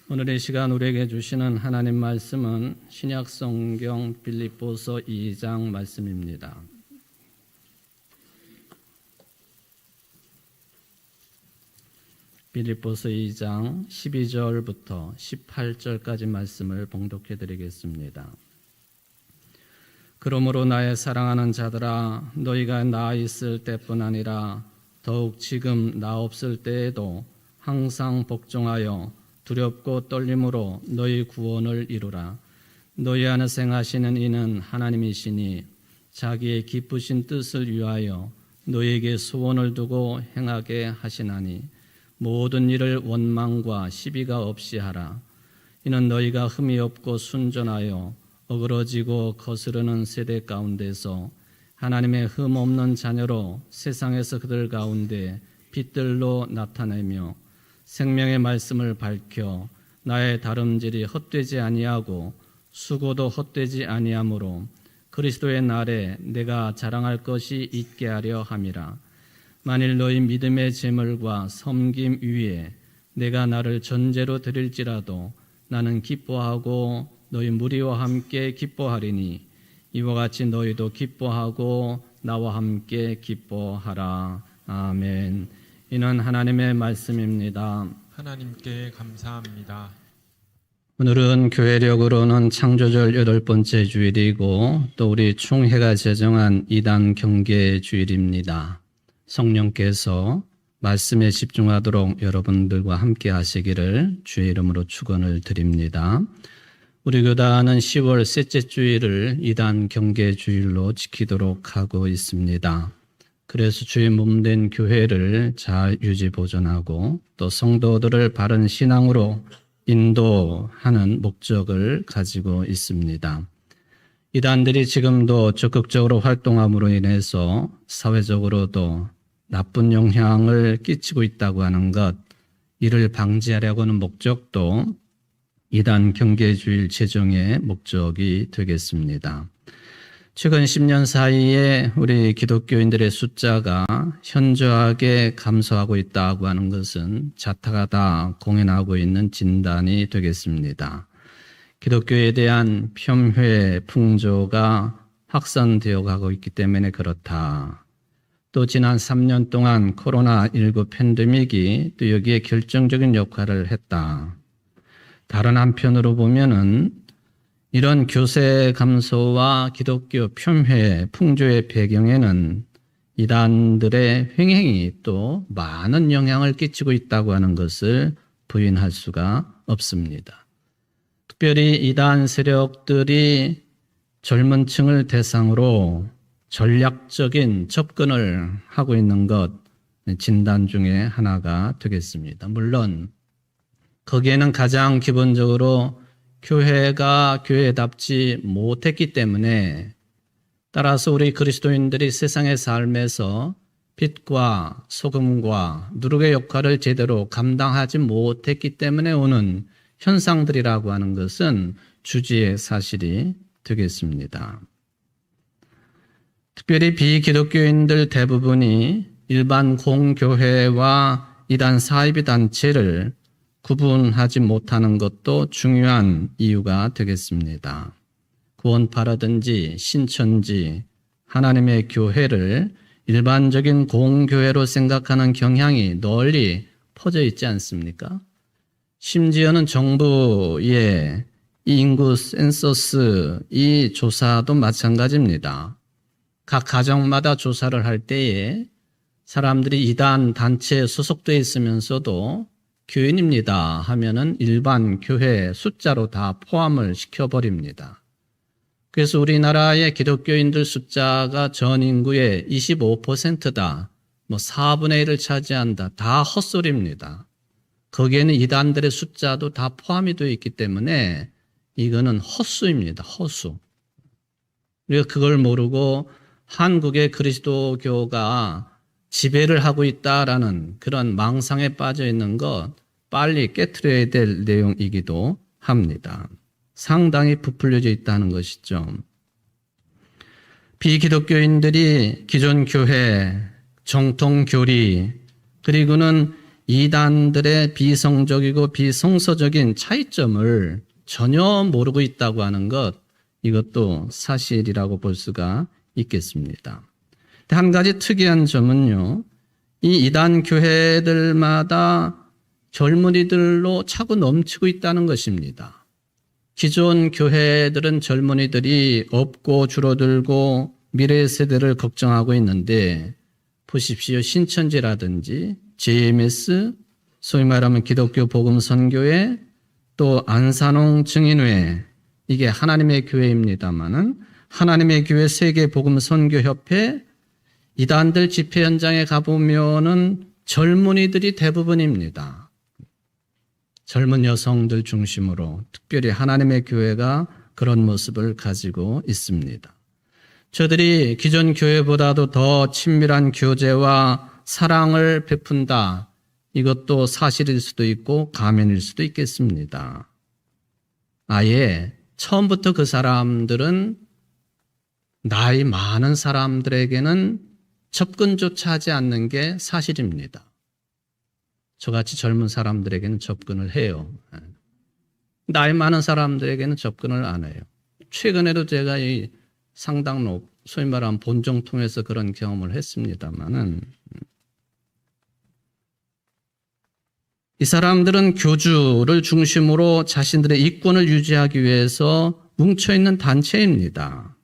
오늘 이 시간 우리에게 주시는 하나님 말씀은 신약 성경 빌립보서 2장 말씀입니다. 빌립보서 2장 12절부터 18절까지 말씀을 봉독해 드리겠습니다. 그러므로 나의 사랑하는 자들아, 너희가 나 있을 때뿐 아니라 더욱 지금 나 없을 때에도 항상 복종하여 두렵고 떨림으로 너희 구원을 이루라. 너희 안에 생하시는 이는 하나님이시니 자기의 기쁘신 뜻을 위하여 너희에게 소원을 두고 행하게 하시나니 모든 일을 원망과 시비가 없이 하라. 이는 너희가 흠이 없고 순전하여 어그러지고 거스르는 세대 가운데서 하나님의 흠 없는 자녀로 세상에서 그들 가운데 빛들로 나타내며 생명의 말씀을 밝혀 나의 다름질이 헛되지 아니하고 수고도 헛되지 아니하므로 그리스도의 날에 내가 자랑할 것이 있게 하려 함이라. 만일 너희 믿음의 제물과 섬김 위에 내가 나를 전제로 드릴지라도 나는 기뻐하고 너희 무리와 함께 기뻐하리니 이와 같이 너희도 기뻐하고 나와 함께 기뻐하라. 아멘. 이는 하나님의 말씀입니다. 하나님께 감사합니다. 오늘은 교회력으로는 창조절 8번째 주일이고 또 우리 총회가 제정한 이단 경계 주일입니다. 성령께서 말씀에 집중하도록 여러분들과 함께 하시기를 주의 이름으로 축원을 드립니다. 우리 교단은 10월 셋째 주일을 이단 경계 주일로 지키도록 하고 있습니다. 그래서 주의 몸된 교회를 잘 유지 보존하고 또 성도들을 바른 신앙으로 인도하는 목적을 가지고 있습니다. 이단들이 지금도 적극적으로 활동함으로 인해서 사회적으로도 나쁜 영향을 끼치고 있다고 하는 것, 이를 방지하려고 하는 목적도 이단 경계주일 제정의 목적이 되겠습니다. 최근 10년 사이에 우리 기독교인들의 숫자가 현저하게 감소하고 있다고 하는 것은 자타가 다 공연하고 있는 진단이 되겠습니다. 기독교에 대한 폄훼 풍조가 확산되어 가고 있기 때문에 그렇다. 또 지난 3년 동안 코로나19 팬데믹이 또 여기에 결정적인 역할을 했다. 다른 한편으로 보면은 이런 교세 감소와 기독교 폄훼 풍조의 배경에는 이단들의 횡행이 또 많은 영향을 끼치고 있다고 하는 것을 부인할 수가 없습니다. 특별히 이단 세력들이 젊은 층을 대상으로 전략적인 접근을 하고 있는 것 진단 중에 하나가 되겠습니다. 물론 거기에는 가장 기본적으로 교회가 교회답지 못했기 때문에 따라서 우리 그리스도인들이 세상의 삶에서 빛과 소금과 누룩의 역할을 제대로 감당하지 못했기 때문에 오는 현상들이라고 하는 것은 주지의 사실이 되겠습니다. 특별히 비기독교인들 대부분이 일반 공교회와 이단 사이비 단체를 구분하지 못하는 것도 중요한 이유가 되겠습니다. 구원파라든지 신천지, 하나님의 교회를 일반적인 공교회로 생각하는 경향이 널리 퍼져 있지 않습니까? 심지어는 정부의 이 인구 센서스, 이 조사도 마찬가지입니다. 각 가정마다 조사를 할 때에 사람들이 이단 단체에 소속되어 있으면서도 교인입니다 하면은 일반 교회 숫자로 다 포함을 시켜버립니다. 그래서 우리나라의 기독교인들 숫자가 전 인구의 25%다, 4분의 1을 차지한다, 다 헛소리입니다. 거기에는 이단들의 숫자도 다 포함이 되어 있기 때문에 이거는 헛수입니다. 헛수. 우리가 그걸 모르고 한국의 그리스도교가 지배를 하고 있다라는 그런 망상에 빠져 있는 것 빨리 깨트려야 될 내용이기도 합니다. 상당히 부풀려져 있다는 것이죠. 비기독교인들이 기존 교회, 정통 교리, 그리고는 이단들의 비성적이고 비성서적인 차이점을 전혀 모르고 있다고 하는 것, 이것도 사실이라고 볼 수가 있겠습니다. 한 가지 특이한 점은요, 이 이단 교회들마다 젊은이들로 차고 넘치고 있다는 것입니다. 기존 교회들은 젊은이들이 없고 줄어들고 미래 세대를 걱정하고 있는데, 보십시오. 신천지라든지 JMS, 소위 말하면 기독교 복음 선교회, 또 안산홍 증인회, 이게 하나님의 교회입니다마는 하나님의 교회 세계 복음 선교 협회, 이단들 집회 현장에 가보면은 젊은이들이 대부분입니다. 젊은 여성들 중심으로 특별히 하나님의 교회가 그런 모습을 가지고 있습니다. 저들이 기존 교회보다도 더 친밀한 교제와 사랑을 베푼다. 이것도 사실일 수도 있고 가면일 수도 있겠습니다. 아예 처음부터 그 사람들은 나이 많은 사람들에게는 접근조차 하지 않는 게 사실입니다. 저같이 젊은 사람들에게는 접근을 해요. 나이 많은 사람들에게는 접근을 안 해요. 최근에도 제가 이 상당록, 소위 말하면 본종 통해서 그런 경험을 했습니다마는, 이 사람들은 교주를 중심으로 자신들의 이권을 유지하기 위해서 뭉쳐있는 단체입니다.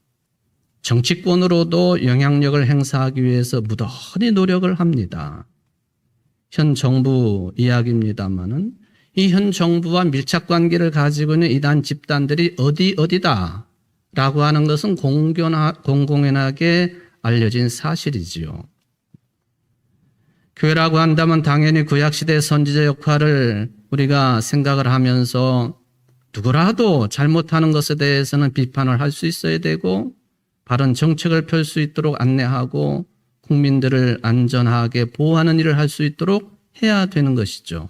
정치권으로도 영향력을 행사하기 위해서 무던히 노력을 합니다. 현 정부 이야기입니다마는 이 현 정부와 밀착 관계를 가지고 있는 이단 집단들이 어디다 라고 하는 것은 공공연하게 알려진 사실이지요. 교회라고 한다면 당연히 구약시대의 선지자 역할을 우리가 생각을 하면서 누구라도 잘못하는 것에 대해서는 비판을 할 수 있어야 되고 바른 정책을 펼 수 있도록 안내하고 국민들을 안전하게 보호하는 일을 할 수 있도록 해야 되는 것이죠.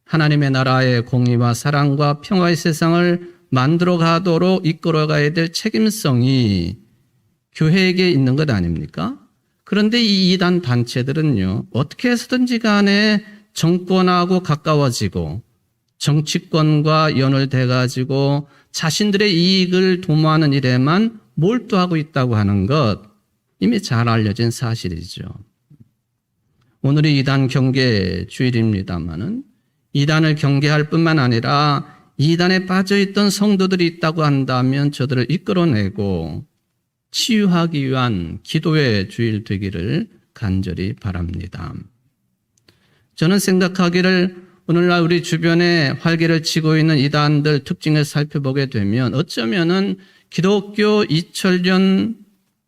하나님의 나라의 공의와 사랑과 평화의 세상을 만들어 가도록 이끌어 가야 될 책임성이 교회에게 있는 것 아닙니까? 그런데 이 이단 단체들은요, 어떻게 해서든지 간에 정권하고 가까워지고 정치권과 연을대 가지고 자신들의 이익을 도모하는 일에만 몰두하고 있다고 하는 것, 이미 잘 알려진 사실이죠. 오늘이 이단 경계 주일입니다마는 이단을 경계할 뿐만 아니라 이단에 빠져있던 성도들이 있다고 한다면 저들을 이끌어내고 치유하기 위한 기도의 주일 되기를 간절히 바랍니다. 저는 생각하기를 오늘날 우리 주변에 활개를 치고 있는 이단들 특징을 살펴보게 되면 어쩌면은 기독교 2000년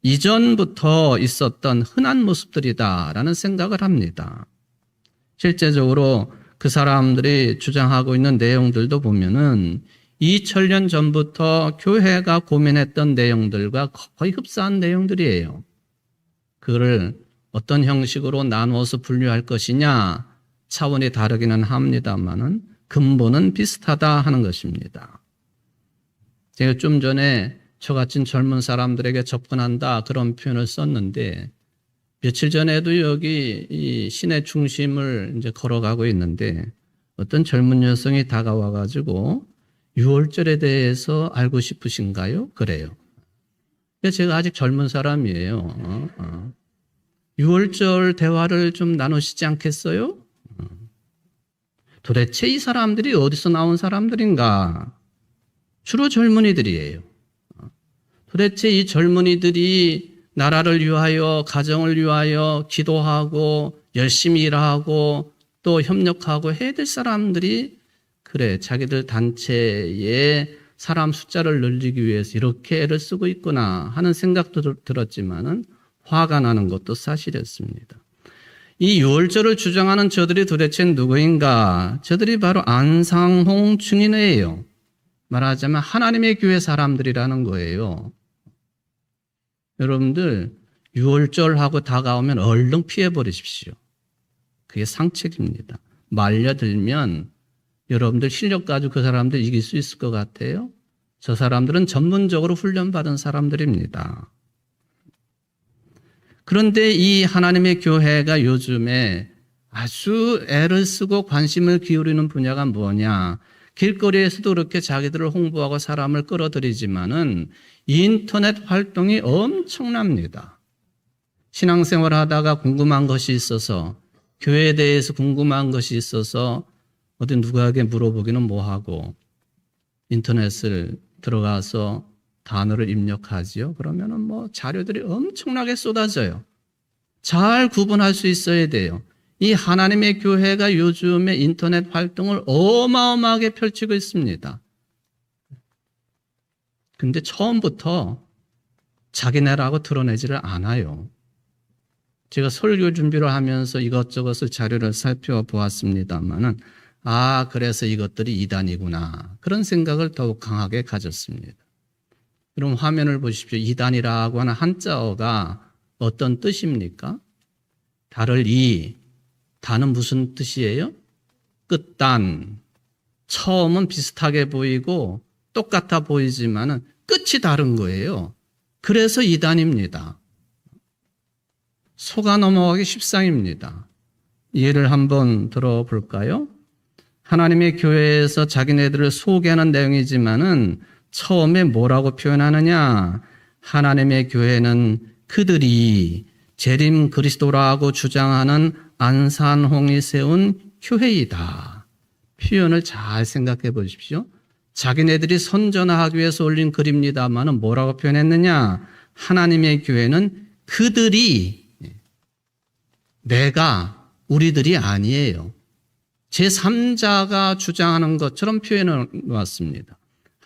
이전부터 있었던 흔한 모습들이다라는 생각을 합니다. 실제적으로 그 사람들이 주장하고 있는 내용들도 보면은 2000년 전부터 교회가 고민했던 내용들과 거의 흡사한 내용들이에요. 그거를 어떤 형식으로 나누어서 분류할 것이냐 차원이 다르기는 합니다만은 근본은 비슷하다 하는 것입니다. 제가 좀 전에 저같은 젊은 사람들에게 접근한다 그런 표현을 썼는데 며칠 전에도 여기 이 시내 중심을 이제 걸어가고 있는데 어떤 젊은 여성이 다가와 가지고 6월절에 대해서 알고 싶으신가요? 그래요. 제가 아직 젊은 사람이에요. 6월절 대화를 좀 나누시지 않겠어요? 도대체 이 사람들이 어디서 나온 사람들인가? 주로 젊은이들이에요. 도대체 이 젊은이들이 나라를 위하여, 가정을 위하여 기도하고 열심히 일하고 또 협력하고 해야 될 사람들이 그래, 자기들 단체의 사람 숫자를 늘리기 위해서 이렇게 애를 쓰고 있구나 하는 생각도 들었지만은 화가 나는 것도 사실이었습니다. 이 6월절을 주장하는 저들이 도대체 누구인가? 저들이 바로 안상홍 증인회예요. 말하자면 하나님의 교회 사람들이라는 거예요. 여러분들 6월절하고 다가오면 얼른 피해버리십시오. 그게 상책입니다. 말려들면 여러분들 실력 가지고 그 사람들 이길 수 있을 것 같아요? 저 사람들은 전문적으로 훈련받은 사람들입니다. 그런데 이 하나님의 교회가 요즘에 아주 애를 쓰고 관심을 기울이는 분야가 뭐냐? 길거리에서도 그렇게 자기들을 홍보하고 사람을 끌어들이지만은 인터넷 활동이 엄청납니다. 신앙생활 하다가 궁금한 것이 있어서, 교회에 대해서 궁금한 것이 있어서 어디 누구에게 물어보기는 뭐하고 인터넷을 들어가서 단어를 입력하지요. 그러면은 뭐 자료들이 엄청나게 쏟아져요. 잘 구분할 수 있어야 돼요. 이 하나님의 교회가 요즘에 인터넷 활동을 어마어마하게 펼치고 있습니다. 근데 처음부터 자기네라고 드러내지를 않아요. 제가 설교 준비를 하면서 이것저것을 자료를 살펴보았습니다만은 그래서 이것들이 이단이구나. 그런 생각을 더욱 강하게 가졌습니다. 그럼 화면을 보십시오. 이단이라고 하는 한자어가 어떤 뜻입니까? 달을 단은 무슨 뜻이에요? 끝단. 처음은 비슷하게 보이고 똑같아 보이지만은 끝이 다른 거예요. 그래서 이단입니다. 속아 넘어가기 십상입니다. 예를 한번 들어볼까요? 하나님의 교회에서 자기네들을 소개하는 내용이지만은 처음에 뭐라고 표현하느냐? 하나님의 교회는 그들이 재림 그리스도라고 주장하는 안산홍이 세운 교회이다. 표현을 잘 생각해 보십시오. 자기네들이 선전하기 위해서 올린 글입니다만은 뭐라고 표현했느냐? 하나님의 교회는 그들이, 내가, 우리들이 아니에요. 제3자가 주장하는 것처럼 표현해 놓았습니다.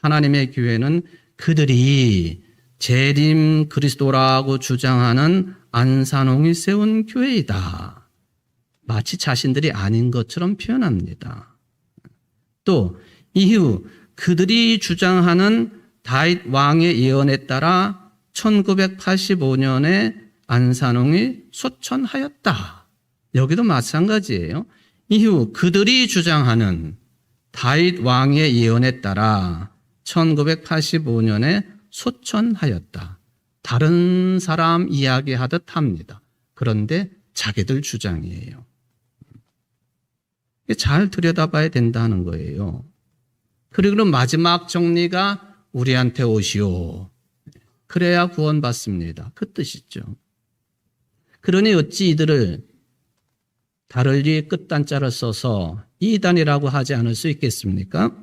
하나님의 교회는 그들이 재림 그리스도라고 주장하는 안산홍이 세운 교회이다. 마치 자신들이 아닌 것처럼 표현합니다. 또 이후 그들이 주장하는 다윗 왕의 예언에 따라 1985년에 안산홍이 소천하였다. 여기도 마찬가지예요. 이후 그들이 주장하는 다윗 왕의 예언에 따라 1985년에 소천하였다. 다른 사람 이야기하듯 합니다. 그런데 자기들 주장이에요. 잘 들여다봐야 된다는 거예요. 그리고 마지막 정리가 우리한테 오시오. 그래야 구원받습니다. 그 뜻이죠. 그러니 어찌 이들을 다를리 끝단자를 써서 이단이라고 하지 않을 수 있겠습니까?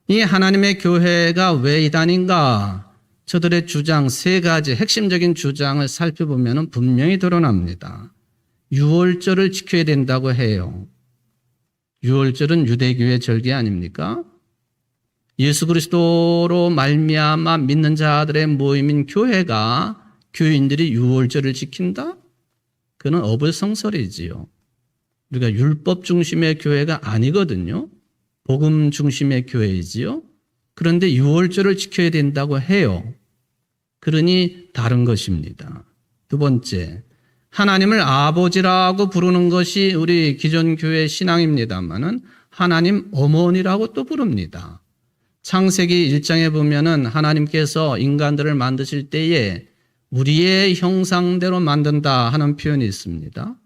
이 하나님의 교회가 왜 이단인가? 저들의 주장 세 가지 핵심적인 주장을 살펴보면 분명히 드러납니다. 유월절을 지켜야 된다고 해요. 유월절은 유대교의 절기 아닙니까? 예수 그리스도로 말미암아 믿는 자들의 모임인 교회가 교인들이 유월절을 지킨다? 그는 어불성설이지요. 우리가 율법 중심의 교회가 아니거든요. 복음 중심의 교회이지요. 그런데 유월절을 지켜야 된다고 해요. 그러니 다른 것입니다. 두 번째, 하나님을 아버지라고 부르는 것이 우리 기존 교회 신앙입니다만은 하나님 어머니라고 또 부릅니다. 창세기 1장에 보면은 하나님께서 인간들을 만드실 때에 우리의 형상대로 만든다 하는 표현이 있습니다.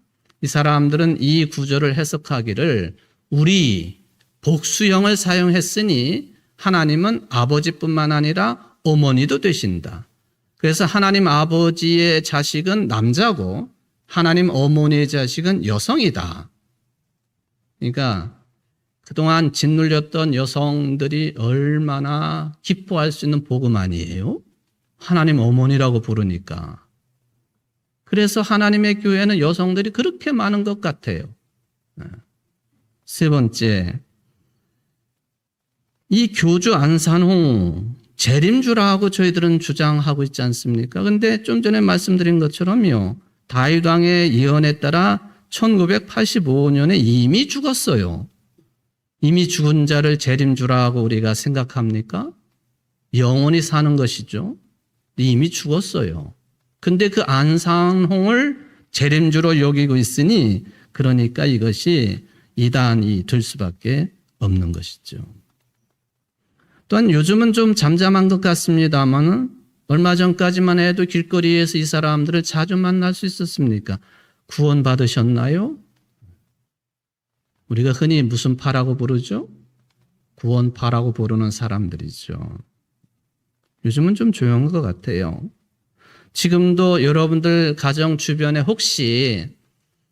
이 사람들은 이 구절을 해석하기를 우리 복수형을 사용했으니 하나님은 아버지뿐만 아니라 어머니도 되신다. 그래서 하나님 아버지의 자식은 남자고 하나님 어머니의 자식은 여성이다. 그러니까 그동안 짓눌렸던 여성들이 얼마나 기뻐할 수 있는 복음 아니에요? 하나님 어머니라고 부르니까. 그래서 하나님의 교회는 여성들이 그렇게 많은 것 같아요. 세 번째, 이 교주 안산홍 재림주라고 저희들은 주장하고 있지 않습니까? 그런데 좀 전에 말씀드린 것처럼요. 다윗 왕의 예언에 따라 1985년에 이미 죽었어요. 이미 죽은 자를 재림주라고 우리가 생각합니까? 영원히 사는 것이죠. 이미 죽었어요. 근데 그 안산홍을 재림주로 여기고 있으니 그러니까 이것이 이단이 될 수밖에 없는 것이죠. 또한 요즘은 좀 잠잠한 것 같습니다만 얼마 전까지만 해도 길거리에서 이 사람들을 자주 만날 수 있었습니까? 구원받으셨나요? 우리가 흔히 무슨 파라고 부르죠? 구원파라고 부르는 사람들이죠. 요즘은 좀 조용한 것 같아요. 지금도 여러분들 가정 주변에 혹시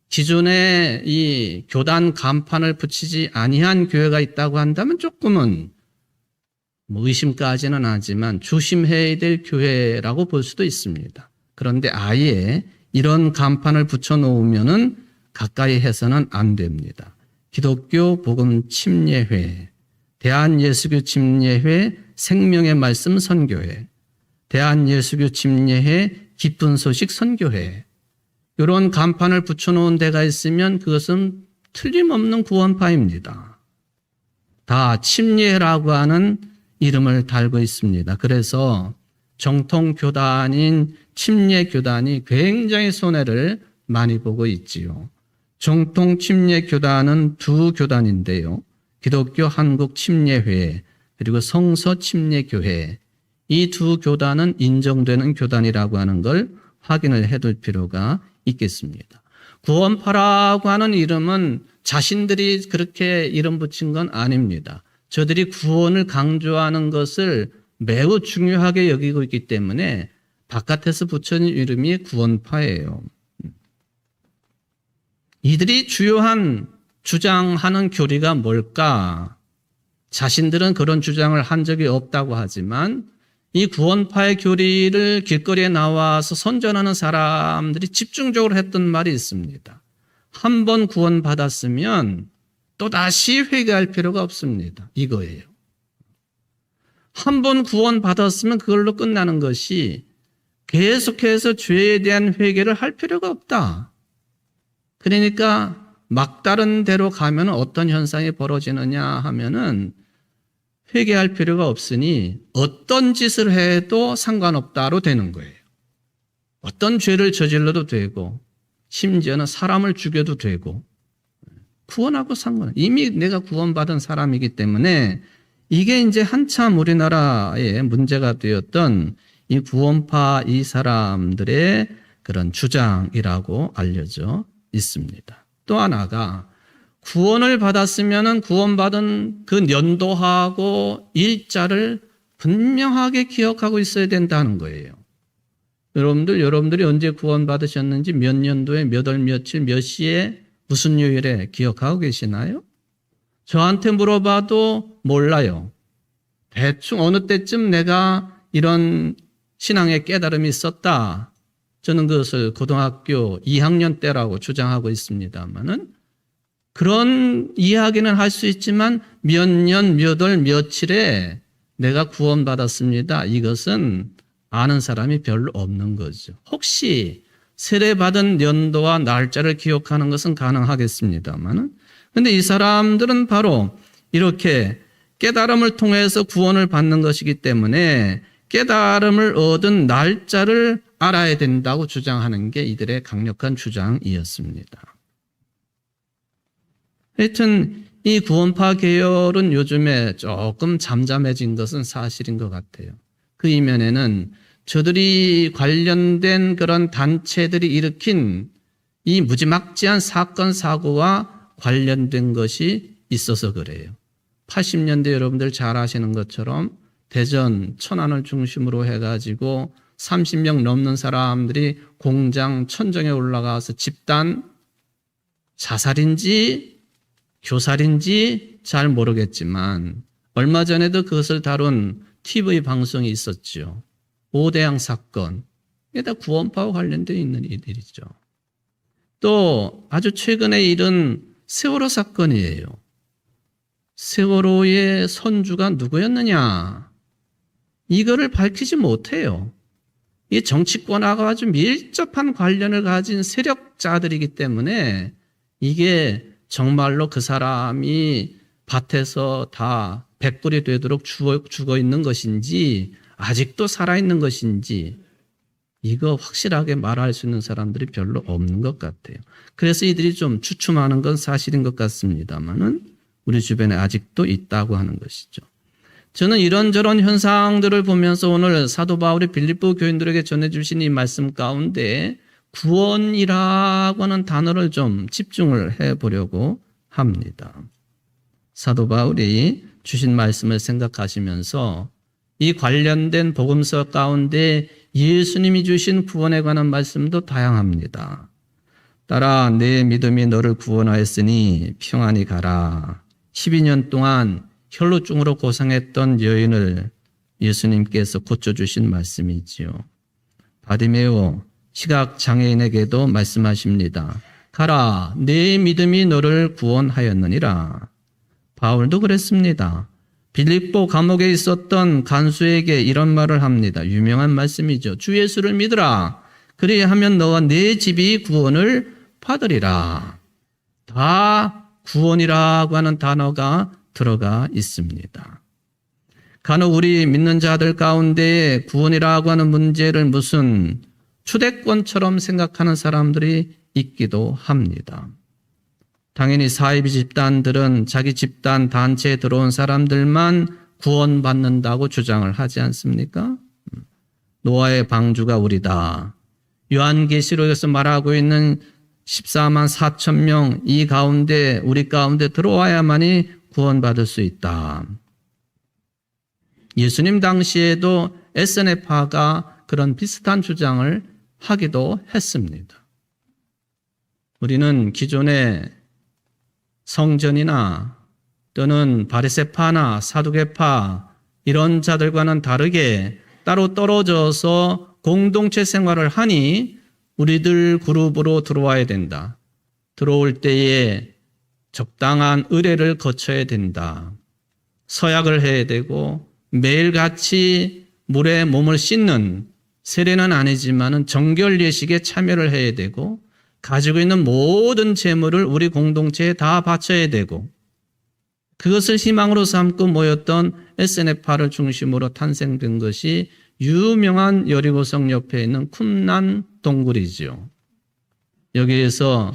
기존에 이 교단 간판을 붙이지 아니한 교회가 있다고 한다면 조금은 의심까지는 하지만 조심해야 될 교회라고 볼 수도 있습니다. 그런데 아예 이런 간판을 붙여놓으면은 가까이 해서는 안 됩니다. 기독교 복음 침례회, 대한예수교 침례회 생명의 말씀 선교회, 대한예수교 침례회 기쁜 소식 선교회, 이런 간판을 붙여놓은 데가 있으면 그것은 틀림없는 구원파입니다. 다 침례라고 하는 이름을 달고 있습니다. 그래서 정통교단인 침례교단이 굉장히 손해를 많이 보고 있지요. 정통 침례교단은 두 교단인데요. 기독교 한국 침례회 그리고 성서 침례교회, 이 두 교단은 인정되는 교단이라고 하는 걸 확인을 해둘 필요가 있겠습니다. 구원파라고 하는 이름은 자신들이 그렇게 이름 붙인 건 아닙니다. 저들이 구원을 강조하는 것을 매우 중요하게 여기고 있기 때문에 바깥에서 붙인 이름이 구원파예요. 이들이 주요한 주장하는 교리가 뭘까? 자신들은 그런 주장을 한 적이 없다고 하지만 이 구원파의 교리를 길거리에 나와서 선전하는 사람들이 집중적으로 했던 말이 있습니다. 한 번 구원받았으면 또다시 회개할 필요가 없습니다. 이거예요. 한 번 구원받았으면 그걸로 끝나는 것이 계속해서 죄에 대한 회개를 할 필요가 없다. 그러니까 막다른 대로 가면 어떤 현상이 벌어지느냐 하면은 회개할 필요가 없으니 어떤 짓을 해도 상관없다로 되는 거예요. 어떤 죄를 저질러도 되고 심지어는 사람을 죽여도 되고 구원하고 상관은 이미 내가 구원받은 사람이기 때문에 이게 이제 한참 우리나라의 문제가 되었던 이 구원파 이 사람들의 그런 주장이라고 알려져 있습니다. 또 하나가 구원을 받았으면 구원받은 그 연도하고 일자를 분명하게 기억하고 있어야 된다는 거예요. 여러분들이 언제 구원받으셨는지 몇 년도에 몇 월 며칠 몇 시에 무슨 요일에 기억하고 계시나요? 저한테 물어봐도 몰라요. 대충 어느 때쯤 내가 이런 신앙의 깨달음이 있었다. 저는 그것을 고등학교 2학년 때라고 주장하고 있습니다만은 그런 이야기는 할 수 있지만 몇 년, 몇 월, 며칠에 내가 구원받았습니다. 이것은 아는 사람이 별로 없는 거죠. 혹시 세례받은 연도와 날짜를 기억하는 것은 가능하겠습니다만은 근데 이 사람들은 바로 이렇게 깨달음을 통해서 구원을 받는 것이기 때문에 깨달음을 얻은 날짜를 알아야 된다고 주장하는 게 이들의 강력한 주장이었습니다. 하여튼 이 구원파 계열은 요즘에 조금 잠잠해진 것은 사실인 것 같아요. 그 이면에는 저들이 관련된 그런 단체들이 일으킨 이 무지막지한 사건 사고와 관련된 것이 있어서 그래요. 80년대 여러분들 잘 아시는 것처럼 대전 천안을 중심으로 해가지고 30명 넘는 사람들이 공장 천정에 올라가서 집단 자살인지 교살인지 잘 모르겠지만 얼마 전에도 그것을 다룬 TV 방송이 있었죠. 오대양 사건. 이게 다 구원파와 관련되어 있는 일들이죠. 또 아주 최근에 일은 세월호 사건이에요. 세월호의 선주가 누구였느냐? 이거를 밝히지 못해요. 이 정치권하고 아주 밀접한 관련을 가진 세력자들이기 때문에 이게 정말로 그 사람이 밭에서 다 백불이 되도록 죽어 있는 것인지 아직도 살아있는 것인지 이거 확실하게 말할 수 있는 사람들이 별로 없는 것 같아요. 그래서 이들이 좀 주춤하는 건 사실인 것 같습니다만은 우리 주변에 아직도 있다고 하는 것이죠. 저는 이런저런 현상들을 보면서 오늘 사도 바울이 빌립보 교인들에게 전해주신 이 말씀 가운데 구원이라고 하는 단어를 좀 집중을 해보려고 합니다. 사도 바울이 주신 말씀을 생각하시면서 이 관련된 복음서 가운데 예수님이 주신 구원에 관한 말씀도 다양합니다. 따라 내 믿음이 너를 구원하였으니 평안히 가라. 12년 동안 혈루증으로 고생했던 여인을 예수님께서 고쳐주신 말씀이지요. 바디메오 시각장애인에게도 말씀하십니다. 가라, 내 믿음이 너를 구원하였느니라. 바울도 그랬습니다. 빌립보 감옥에 있었던 간수에게 이런 말을 합니다. 유명한 말씀이죠. 주 예수를 믿으라. 그리하면 너와 내 집이 구원을 받으리라. 다 구원이라고 하는 단어가 들어가 있습니다. 간혹 우리 믿는 자들 가운데 구원이라고 하는 문제를 무슨 추대권처럼 생각하는 사람들이 있기도 합니다. 당연히 사이비 집단들은 자기 집단 단체에 들어온 사람들만 구원받는다고 주장을 하지 않습니까? 노아의 방주가 우리다. 요한계시록에서 말하고 있는 14만 4천 명 이 가운데 우리 가운데 들어와야만이 구원받을 수 있다. 예수님 당시에도 SNF파가 그런 비슷한 주장을 하기도 했습니다. 우리는 기존의 성전이나 또는 바리새파나 사두개파 이런 자들과는 다르게 따로 떨어져서 공동체 생활을 하니 우리들 그룹으로 들어와야 된다. 들어올 때에 적당한 의례를 거쳐야 된다. 서약을 해야 되고 매일같이 물에 몸을 씻는 세례는 아니지만 정결 예식에 참여를 해야 되고 가지고 있는 모든 재물을 우리 공동체에 다 바쳐야 되고 그것을 희망으로 삼고 모였던 SNF파를 중심으로 탄생된 것이 유명한 여리고성 옆에 있는 쿰난 동굴이죠. 여기에서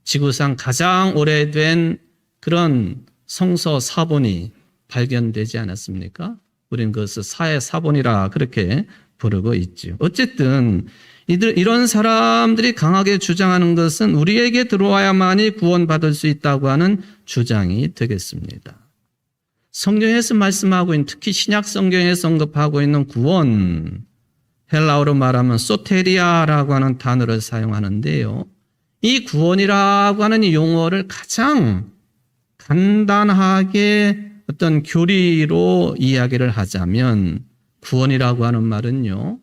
지구상 가장 오래된 그런 성서 사본이 발견되지 않았습니까? 우리는 그것을 사해 사본이라 그렇게 부르고 있죠. 어쨌든 이런 사람들이 강하게 주장하는 것은 우리에게 들어와야만이 구원받을 수 있다고 하는 주장이 되겠습니다. 성경에서 말씀하고 있는 특히 신약 성경에서 언급하고 있는 구원, 헬라어로 말하면 소테리아라고 하는 단어를 사용하는데요. 이 구원이라고 하는 이 용어를 가장 간단하게 어떤 교리로 이야기를 하자면 구원이라고 하는 말은요.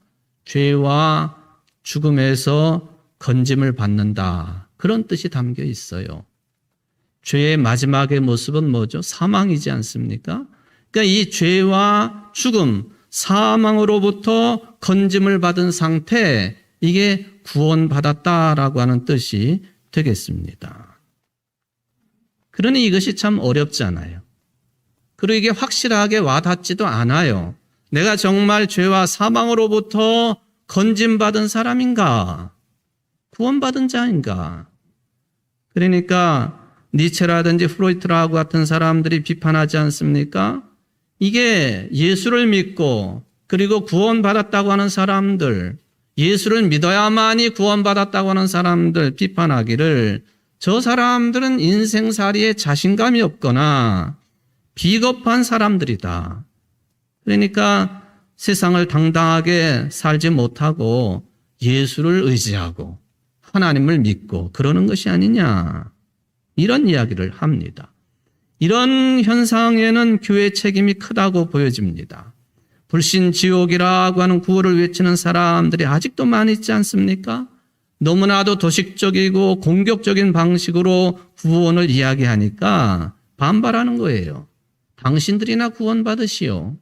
죄와 죽음에서 건짐을 받는다. 그런 뜻이 담겨 있어요. 죄의 마지막의 모습은 뭐죠? 사망이지 않습니까? 그러니까 이 죄와 죽음, 사망으로부터 건짐을 받은 상태, 이게 구원받았다라고 하는 뜻이 되겠습니다. 그러니 이것이 참 어렵잖아요. 그리고 이게 확실하게 와닿지도 않아요. 내가 정말 죄와 사망으로부터 건짐받은 사람인가? 구원받은 자인가? 그러니까 니체라든지 프로이트라고 같은 사람들이 비판하지 않습니까? 이게 예수를 믿고 그리고 구원받았다고 하는 사람들, 예수를 믿어야만이 구원받았다고 하는 사람들 비판하기를 저 사람들은 인생살이에 자신감이 없거나 비겁한 사람들이다. 그러니까 세상을 당당하게 살지 못하고 예수를 의지하고 하나님을 믿고 그러는 것이 아니냐. 이런 이야기를 합니다. 이런 현상에는 교회의 책임이 크다고 보여집니다. 불신지옥이라고 하는 구호를 외치는 사람들이 아직도 많이 있지 않습니까? 너무나도 도식적이고 공격적인 방식으로 구원을 이야기하니까 반발하는 거예요. 당신들이나 구원받으시오.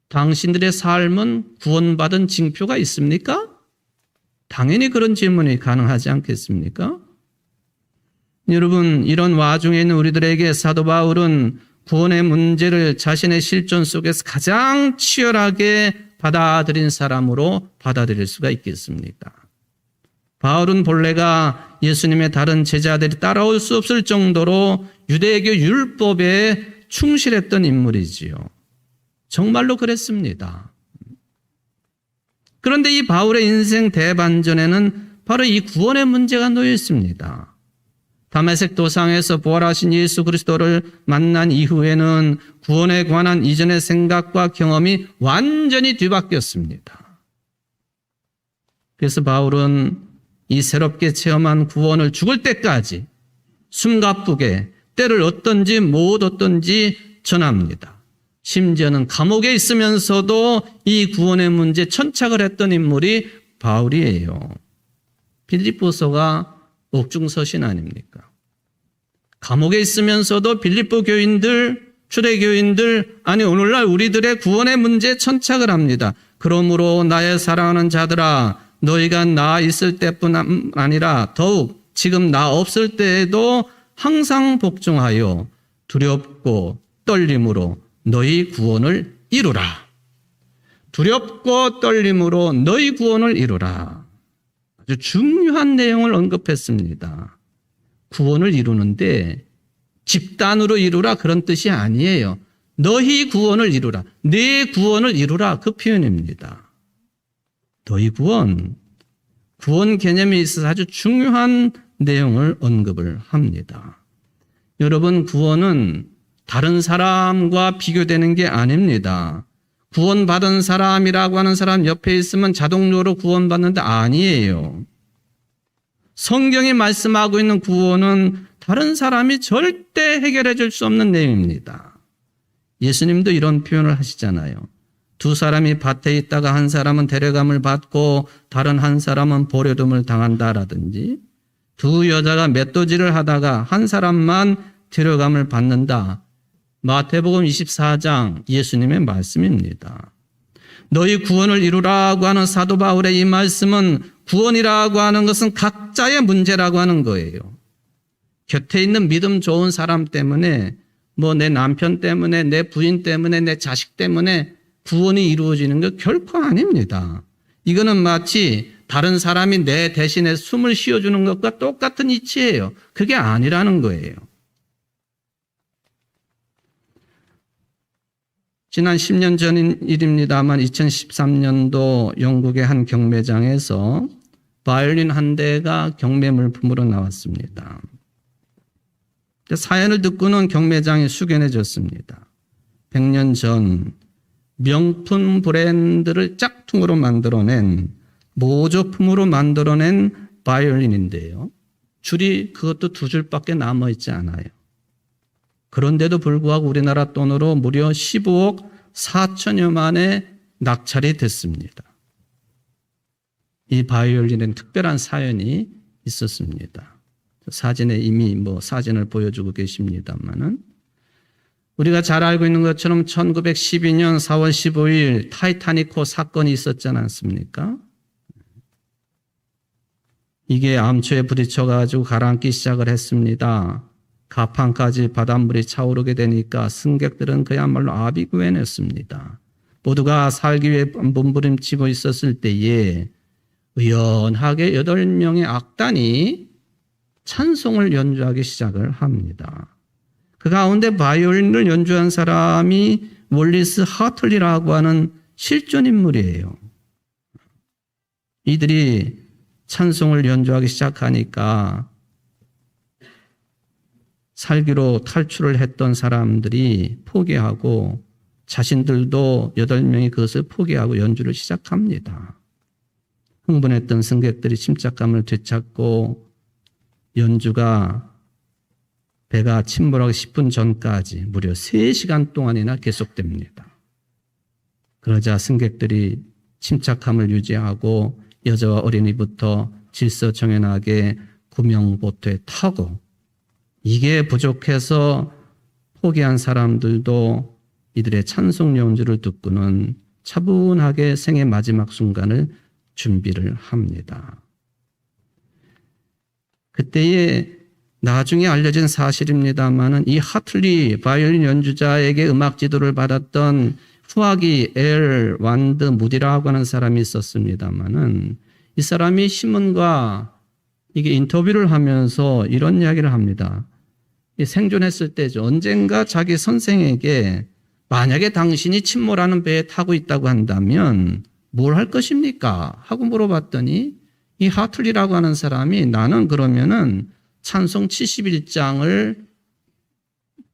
당신들의 삶은 구원받은 징표가 있습니까? 당연히 그런 질문이 가능하지 않겠습니까? 여러분, 이런 와중에 있는 우리들에게 사도 바울은 구원의 문제를 자신의 실존 속에서 가장 치열하게 받아들인 사람으로 받아들일 수가 있겠습니까? 바울은 본래가 예수님의 다른 제자들이 따라올 수 없을 정도로 유대교 율법에 충실했던 인물이지요. 정말로 그랬습니다. 그런데 이 바울의 인생 대반전에는 바로 이 구원의 문제가 놓여 있습니다. 다메섹 도상에서 부활하신 예수 그리스도를 만난 이후에는 구원에 관한 이전의 생각과 경험이 완전히 뒤바뀌었습니다. 그래서 바울은 이 새롭게 체험한 구원을 죽을 때까지 숨가쁘게 때를 얻든지 못 얻든지 전합니다. 심지어는 감옥에 있으면서도 이 구원의 문제에 천착을 했던 인물이 바울이에요. 빌립보서가 옥중서신 아닙니까? 감옥에 있으면서도 빌립보 교인들, 초대교인들, 아니 오늘날 우리들의 구원의 문제에 천착을 합니다. 그러므로 나의 사랑하는 자들아, 너희가 나 있을 때뿐 아니라 더욱 지금 나 없을 때에도 항상 복종하여 두렵고 떨림으로 너희 구원을 이루라. 두렵고 떨림으로 너희 구원을 이루라. 아주 중요한 내용을 언급했습니다. 구원을 이루는데 집단으로 이루라 그런 뜻이 아니에요. 너희 구원을 이루라. 내 구원을 이루라 그 표현입니다. 너희 구원 개념에 있어서 아주 중요한 내용을 언급을 합니다. 여러분, 구원은 다른 사람과 비교되는 게 아닙니다. 구원받은 사람이라고 하는 사람 옆에 있으면 자동적으로 구원받는데 아니에요. 성경이 말씀하고 있는 구원은 다른 사람이 절대 해결해 줄 수 없는 내용입니다. 예수님도 이런 표현을 하시잖아요. 두 사람이 밭에 있다가 한 사람은 데려감을 받고 다른 한 사람은 보려둠을 당한다라든지, 두 여자가 맷도질을 하다가 한 사람만 데려감을 받는다. 마태복음 24장 예수님의 말씀입니다. 너희 구원을 이루라고 하는 사도 바울의 이 말씀은 구원이라고 하는 것은 각자의 문제라고 하는 거예요. 곁에 있는 믿음 좋은 사람 때문에, 내 남편 때문에, 내 부인 때문에, 내 자식 때문에 구원이 이루어지는 것 결코 아닙니다. 이거는 마치 다른 사람이 내 대신에 숨을 쉬어주는 것과 똑같은 이치예요. 그게 아니라는 거예요. 지난 10년 전 일입니다만 2013년도 영국의 한 경매장에서 바이올린 한 대가 경매 물품으로 나왔습니다. 사연을 듣고는 경매장이 숙연해졌습니다. 100년 전 명품 브랜드를 짝퉁으로 만들어낸, 모조품으로 만들어낸 바이올린인데요. 줄이 그것도 2줄밖에 남아있지 않아요. 그런데도 불구하고 우리나라 돈으로 무려 15억 4천여만에 낙찰이 됐습니다. 이 바이올린엔 특별한 사연이 있었습니다. 사진에 이미 사진을 보여주고 계십니다만은, 우리가 잘 알고 있는 것처럼 1912년 4월 15일 타이타닉호 사건이 있었지 않습니까? 이게 암초에 부딪혀가지고 가라앉기 시작을 했습니다. 가판까지 바닷물이 차오르게 되니까 승객들은 그야말로 아비규환했습니다. 모두가 살기 위해 몸부림치고 있었을 때에 의연하게 8명의 악단이 찬송을 연주하기 시작을 합니다. 그 가운데 바이올린을 연주한 사람이 월리스 하틀리라고 하는 실존 인물이에요. 이들이 찬송을 연주하기 시작하니까 살기로 탈출을 했던 사람들이 포기하고, 자신들도 8명이 그것을 포기하고 연주를 시작합니다. 흥분했던 승객들이 침착감을 되찾고 연주가 배가 침몰하기 10분 전까지 무려 3시간 동안이나 계속됩니다. 그러자 승객들이 침착함을 유지하고 여자와 어린이부터 질서정연하게 구명보트에 타고, 이게 부족해서 포기한 사람들도 이들의 찬송 연주를 듣고는 차분하게 생의 마지막 순간을 준비를 합니다. 그때에 나중에 알려진 사실입니다만은 이 하틀리 바이올린 연주자에게 음악 지도를 받았던 후아기 엘 완드 무디라고 하는 사람이 있었습니다만은, 이 사람이 신문과 이게 인터뷰를 하면서 이런 이야기를 합니다. 생존했을 때죠. 언젠가 자기 선생에게 만약에 당신이 침몰하는 배에 타고 있다고 한다면 뭘 할 것입니까? 하고 물어봤더니 이 하틀리라고 하는 사람이 나는 그러면은 찬송 71장을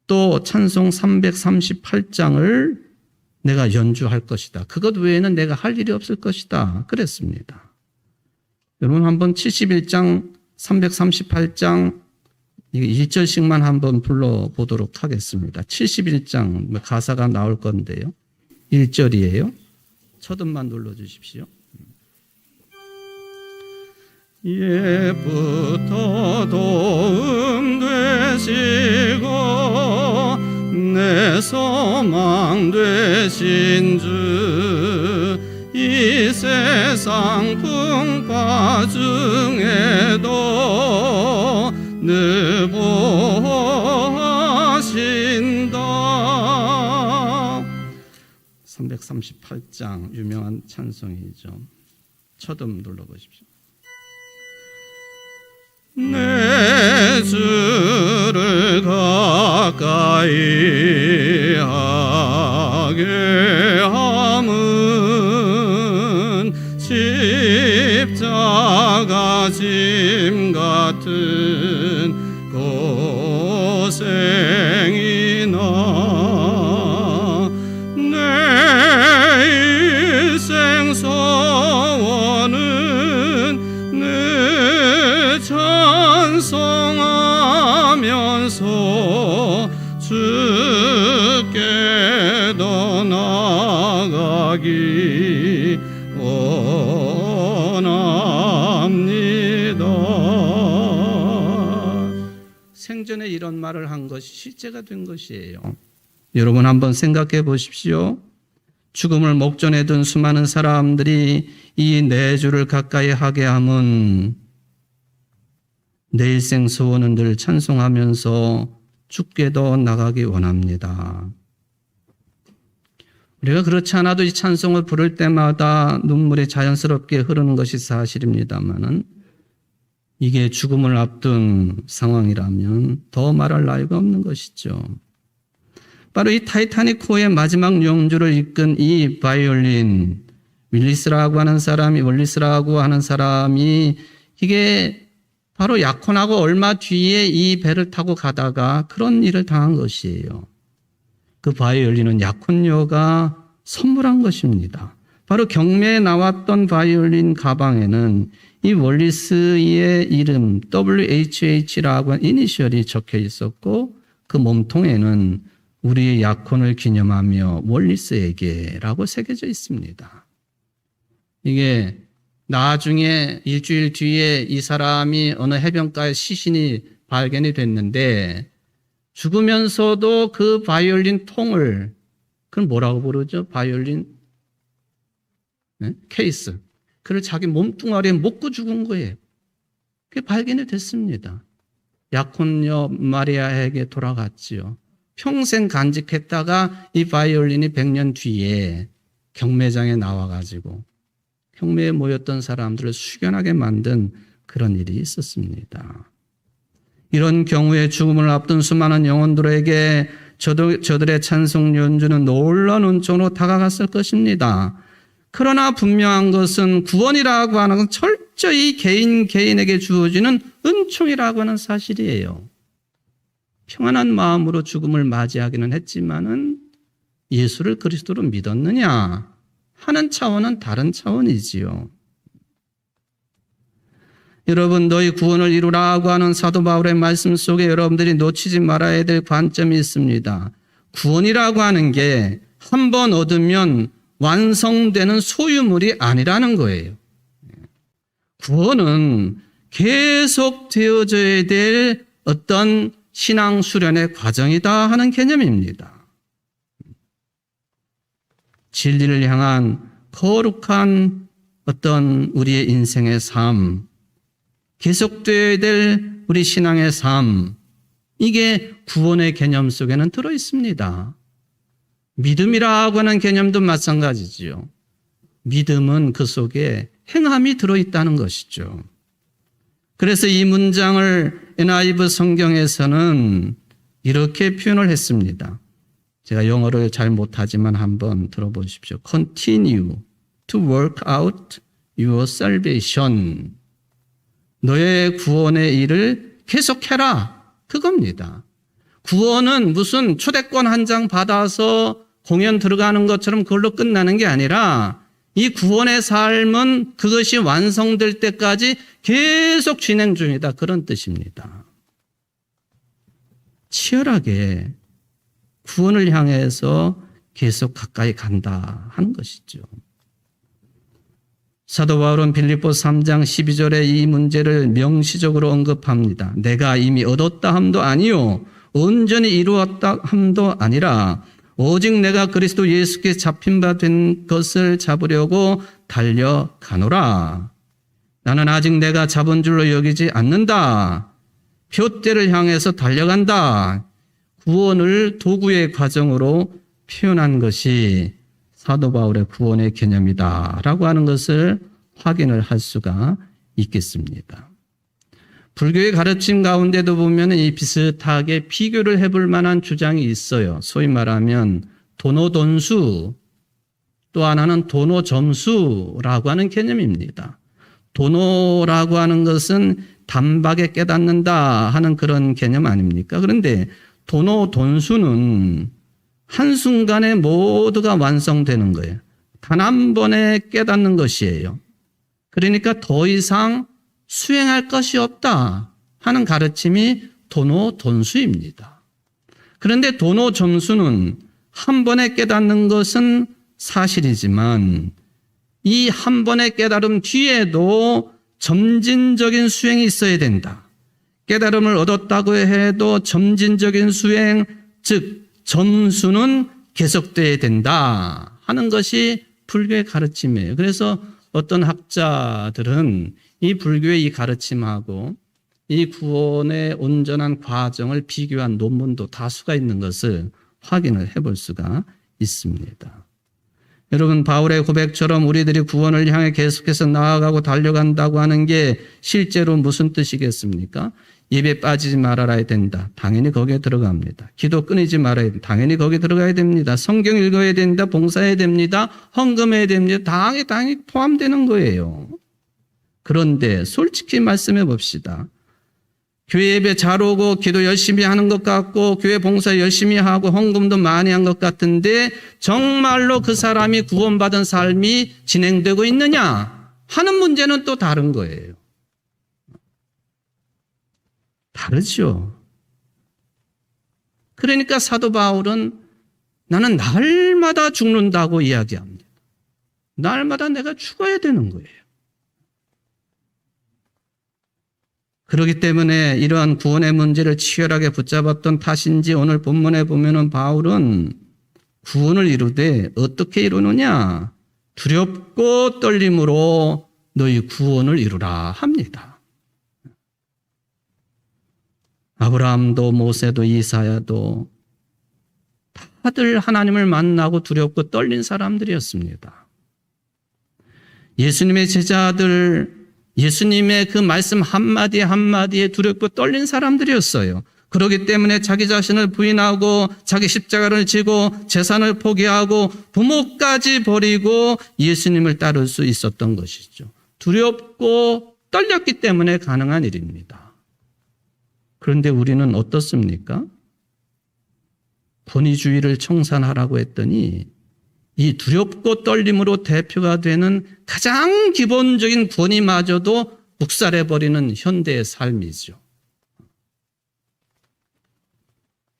또 찬송 338장을 내가 연주할 것이다. 그것 외에는 내가 할 일이 없을 것이다. 그랬습니다. 여러분 한번 71장, 338장 1절씩만 한번 불러보도록 하겠습니다. 71장 가사가 나올 건데요. 1절이에요. 첫 음만 눌러주십시오. 옛부터 도움 되시고 내 소망 되신 주 이 세상 풍파 중에도 늘 보호하신다. 338장 유명한 찬송이죠. 첫 음 눌러보십시오. 내 주를 가까이 하게 함은 십자가 짐 같은 고생이나 내 일생 소원은 늘 찬송하면서 주께 더 나아가기 원합니다. 생전에 이런 말을 한 것이 실제가 된 것이에요. 여러분 한번 생각해 보십시오. 죽음을 목전에 둔 수많은 사람들이 이 내 주를 가까이 하게 함은 내 일생 소원은 늘 찬송하면서 주께도 나가기 원합니다. 우리가 그렇지 않아도 이 찬송을 부를 때마다 눈물이 자연스럽게 흐르는 것이 사실입니다만은 이게 죽음을 앞둔 상황이라면 더 말할 나위가 없는 것이죠. 바로 이 타이타닉호의 마지막 연주를 이끈 이 바이올린 월리스라고 하는 사람이 이게 바로 약혼하고 얼마 뒤에 이 배를 타고 가다가 그런 일을 당한 것이에요. 그 바이올린은 약혼녀가 선물한 것입니다. 바로 경매에 나왔던 바이올린 가방에는 이 월리스의 이름 WHH라고 하는 이니셜이 적혀 있었고 그 몸통에는 우리의 약혼을 기념하며 월리스에게라고 새겨져 있습니다. 이게 나중에 일주일 뒤에 이 사람이 어느 해변가에 시신이 발견이 됐는데 죽으면서도 그 바이올린 통을 그걸 뭐라고 부르죠? 바이올린 케이스. 그걸 자기 몸뚱아리에 묶고 죽은 거예요. 그게 발견이 됐습니다. 약혼녀 마리아에게 돌아갔지요. 평생 간직했다가 이 바이올린이 100년 뒤에 경매장에 나와가지고 경매에 모였던 사람들을 숙연하게 만든 그런 일이 있었습니다. 이런 경우에 죽음을 앞둔 수많은 영혼들에게 저들의 찬송 연주는 놀라운 은총으로 다가갔을 것입니다. 그러나 분명한 것은 구원이라고 하는 건 철저히 개인에게 주어지는 은총이라고 하는 사실이에요. 평안한 마음으로 죽음을 맞이하기는 했지만은 예수를 그리스도로 믿었느냐 하는 차원은 다른 차원이지요. 여러분, 너희 구원을 이루라고 하는 사도 바울의 말씀 속에 여러분들이 놓치지 말아야 될 관점이 있습니다. 구원이라고 하는 게 한 번 얻으면 완성되는 소유물이 아니라는 거예요. 구원은 계속 되어져야 될 어떤 신앙 수련의 과정이다 하는 개념입니다. 진리를 향한 거룩한 어떤 우리의 인생의 삶, 계속되어야 될 우리 신앙의 삶, 이게 구원의 개념 속에는 들어 있습니다. 믿음이라고 하는 개념도 마찬가지지요. 믿음은 그 속에 행함이 들어있다는 것이죠. 그래서 이 문장을 NIV 성경에서는 이렇게 표현을 했습니다. 제가 영어를 잘 못하지만 한번 들어보십시오. Continue to work out your salvation. 너의 구원의 일을 계속해라. 그겁니다. 구원은 무슨 초대권 한 장 받아서 공연 들어가는 것처럼 그걸로 끝나는 게 아니라 이 구원의 삶은 그것이 완성될 때까지 계속 진행 중이다. 그런 뜻입니다. 치열하게 구원을 향해서 계속 가까이 간다 하는 것이죠. 사도 바울은 빌립보서 3장 12절에 이 문제를 명시적으로 언급합니다. 내가 이미 얻었다 함도 아니요 온전히 이루었다 함도 아니라 오직 내가 그리스도 예수께 잡힌 바 된 것을 잡으려고 달려가노라. 나는 아직 내가 잡은 줄로 여기지 않는다. 표대를 향해서 달려간다. 구원을 도구의 과정으로 표현한 것이 사도 바울의 구원의 개념이다라고 하는 것을 확인을 할 수가 있겠습니다. 불교의 가르침 가운데도 보면 이 비슷하게 비교를 해볼 만한 주장이 있어요. 소위 말하면 도노돈수, 또 하나는 도노점수라고 하는 개념입니다. 도노라고 하는 것은 단박에 깨닫는다 하는 그런 개념 아닙니까? 그런데 도노돈수는 한순간에 모두가 완성되는 거예요. 단 한 번에 깨닫는 것이에요. 그러니까 더 이상 수행할 것이 없다 하는 가르침이 도노돈수입니다. 그런데 도노점수는 한 번에 깨닫는 것은 사실이지만 이 한 번의 깨달음 뒤에도 점진적인 수행이 있어야 된다. 깨달음을 얻었다고 해도 점진적인 수행, 즉 점수는 계속돼야 된다 하는 것이 불교의 가르침이에요. 그래서 어떤 학자들은 이 불교의 이 가르침하고 이 구원의 온전한 과정을 비교한 논문도 다수가 있는 것을 확인을 해볼 수가 있습니다. 여러분, 바울의 고백처럼 우리들이 구원을 향해 계속해서 나아가고 달려간다고 하는 게 실제로 무슨 뜻이겠습니까? 입에 빠지지 말아야 된다. 당연히 거기에 들어갑니다. 기도 끊이지 말아야 된다. 당연히 거기에 들어가야 됩니다. 성경 읽어야 된다. 봉사해야 됩니다. 헌금해야 됩니다. 당연히 포함되는 거예요. 그런데 솔직히 말씀해 봅시다. 교회 예배 잘 오고 기도 열심히 하는 것 같고 교회 봉사 열심히 하고 헌금도 많이 한 것 같은데 정말로 그 사람이 구원받은 삶이 진행되고 있느냐 하는 문제는 또 다른 거예요. 다르죠. 그러니까 사도 바울은 나는 날마다 죽는다고 이야기합니다. 날마다 내가 죽어야 되는 거예요. 그렇기 때문에 이러한 구원의 문제를 치열하게 붙잡았던 탓인지 오늘 본문에 보면은 바울은 구원을 이루되 어떻게 이루느냐? 두렵고 떨림으로 너희 구원을 이루라 합니다. 아브라함도 모세도 이사야도 다들 하나님을 만나고 두렵고 떨린 사람들이었습니다. 예수님의 제자들 예수님의 그 말씀 한마디 한마디에 두렵고 떨린 사람들이었어요. 그렇기 때문에 자기 자신을 부인하고 자기 십자가를 지고 재산을 포기하고 부모까지 버리고 예수님을 따를 수 있었던 것이죠. 두렵고 떨렸기 때문에 가능한 일입니다. 그런데 우리는 어떻습니까? 권위주의를 청산하라고 했더니 이 두렵고 떨림으로 대표가 되는 가장 기본적인 권위마저도 묵살해버리는 현대의 삶이죠.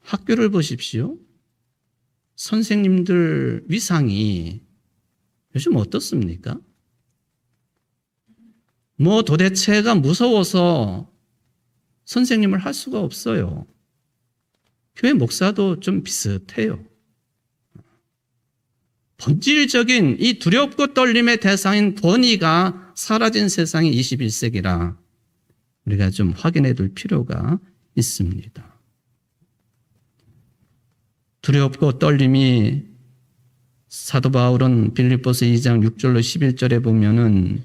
학교를 보십시오. 선생님들 위상이 요즘 어떻습니까? 도대체가 무서워서 선생님을 할 수가 없어요. 교회 목사도 좀 비슷해요. 본질적인 이 두렵고 떨림의 대상인 권위가 사라진 세상이 21세기라 우리가 좀 확인해 둘 필요가 있습니다. 두렵고 떨림이 사도 바울은 빌립보서 2장 6절로 11절에 보면은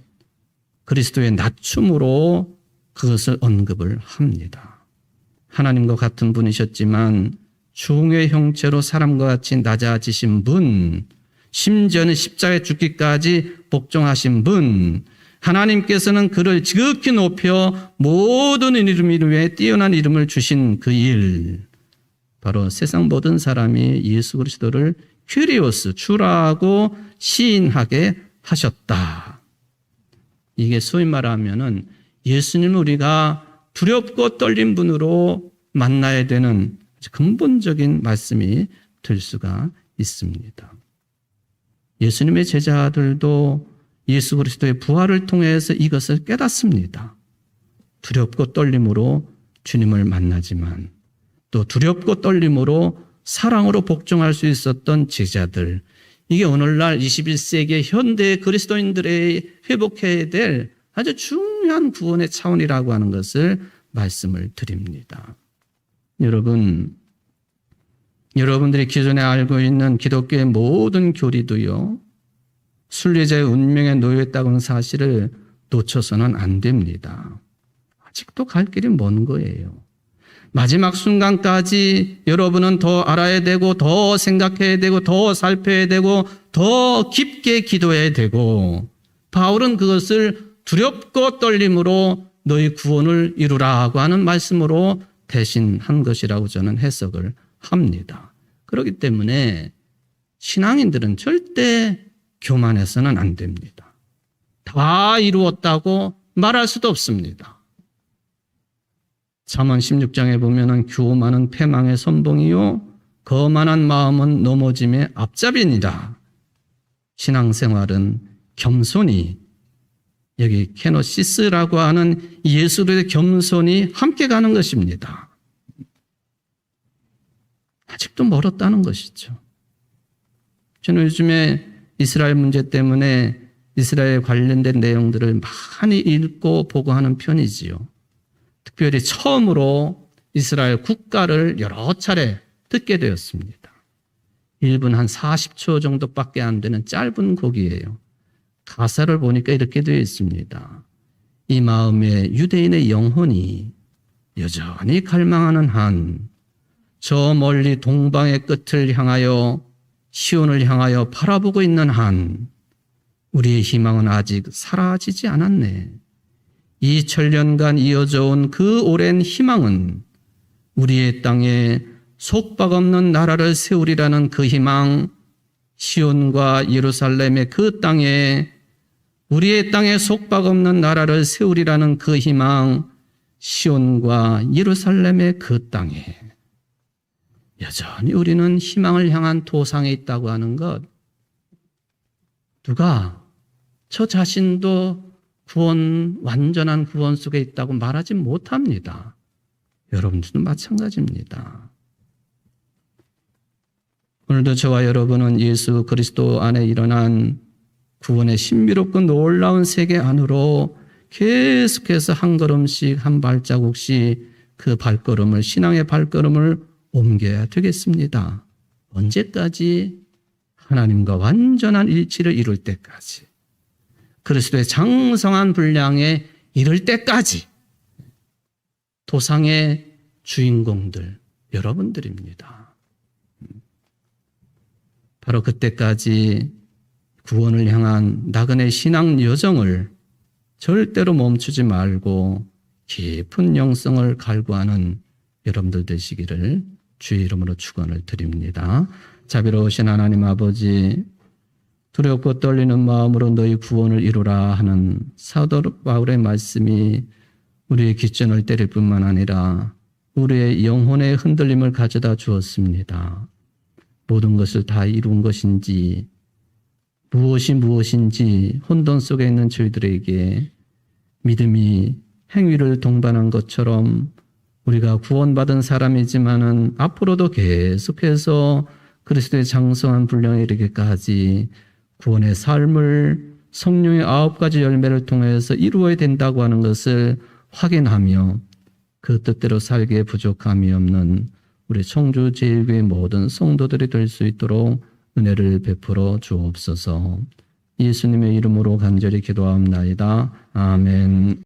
그리스도의 낮춤으로 그것을 언급을 합니다. 하나님과 같은 분이셨지만 종의 형체로 사람과 같이 낮아지신 분, 심지어는 십자가에 죽기까지 복종하신 분, 하나님께서는 그를 지극히 높여 모든 이름 위에 뛰어난 이름을 주신 그 일, 바로 세상 모든 사람이 예수 그리스도를 큐리오스, 주라고 시인하게 하셨다. 이게 소위 말하면은 예수님을 우리가 두렵고 떨린 분으로 만나야 되는 근본적인 말씀이 될 수가 있습니다. 예수님의 제자들도 예수 그리스도의 부활을 통해서 이것을 깨닫습니다. 두렵고 떨림으로 주님을 만나지만 또 두렵고 떨림으로 사랑으로 복종할 수 있었던 제자들, 이게 오늘날 21세기 현대 그리스도인들의 회복해야 될 아주 중요한 구원의 차원이라고 하는 것을 말씀을 드립니다. 여러분들이 기존에 알고 있는 기독교의 모든 교리도요, 순례자의 운명에 놓여있다는 사실을 놓쳐서는 안 됩니다. 아직도 갈 길이 먼 거예요. 마지막 순간까지 여러분은 더 알아야 되고, 더 생각해야 되고, 더 살펴야 되고, 더 깊게 기도해야 되고, 바울은 그것을 두렵고 떨림으로 너희 구원을 이루라고 하는 말씀으로 대신한 것이라고 저는 해석을 합니다. 그렇기 때문에 신앙인들은 절대 교만해서는 안 됩니다. 다 이루었다고 말할 수도 없습니다. 잠언 16장에 보면은 교만은 패망의 선봉이요 거만한 마음은 넘어짐의 앞잡이니라. 신앙생활은 겸손히, 여기 케노시스라고 하는 예수의 겸손이 함께 가는 것입니다. 아직도 멀었다는 것이죠. 저는 요즘에 이스라엘 문제 때문에 이스라엘 관련된 내용들을 많이 읽고 보고 하는 편이지요. 특별히 처음으로 이스라엘 국가를 여러 차례 듣게 되었습니다. 1분 한 40초 정도밖에 안 되는 짧은 곡이에요. 가사를 보니까 이렇게 되어 있습니다. 이 마음에 유대인의 영혼이 여전히 갈망하는 한, 저 멀리 동방의 끝을 향하여 시온을 향하여 바라보고 있는 한, 우리의 희망은 아직 사라지지 않았네. 2000년간 이어져 온 그 오랜 희망은 우리의 땅에 속박 없는 나라를 세우리라는 그 희망, 시온과 예루살렘의 그 땅에, 우리의 땅에 속박 없는 나라를 세우리라는 그 희망, 시온과 예루살렘의 그 땅에 여전히 우리는 희망을 향한 도상에 있다고 하는 것, 누가 저 자신도 완전한 구원 속에 있다고 말하지 못합니다. 여러분들도 마찬가지입니다. 오늘도 저와 여러분은 예수 그리스도 안에 일어난 구원의 신비롭고 놀라운 세계 안으로 계속해서 한 걸음씩 한 발자국씩 그 발걸음을, 신앙의 발걸음을 옮겨야 되겠습니다. 언제까지? 하나님과 완전한 일치를 이룰 때까지, 그리스도의 장성한 분량에 이를 때까지. 도상의 주인공들 여러분들입니다. 바로 그때까지 구원을 향한 나그네 신앙 여정을 절대로 멈추지 말고 깊은 영성을 갈구하는 여러분들 되시기를 주의 이름으로 축원을 드립니다. 자비로우신 하나님 아버지, 두렵고 떨리는 마음으로 너희 구원을 이루라 하는 사도 바울의 말씀이 우리의 귓전을 때릴 뿐만 아니라 우리의 영혼의 흔들림을 가져다 주었습니다. 모든 것을 다 이룬 것인지, 무엇이 무엇인지 혼돈 속에 있는 저희들에게 믿음이 행위를 동반한 것처럼 우리가 구원받은 사람이지만은 앞으로도 계속해서 그리스도의 장성한 분량에 이르기까지 구원의 삶을 성령의 9가지 열매를 통해서 이루어야 된다고 하는 것을 확인하며 그 뜻대로 살기에 부족함이 없는 우리 청주 제일교회 모든 성도들이 될 수 있도록 은혜를 베풀어 주옵소서. 예수님의 이름으로 간절히 기도하옵나이다. 아멘.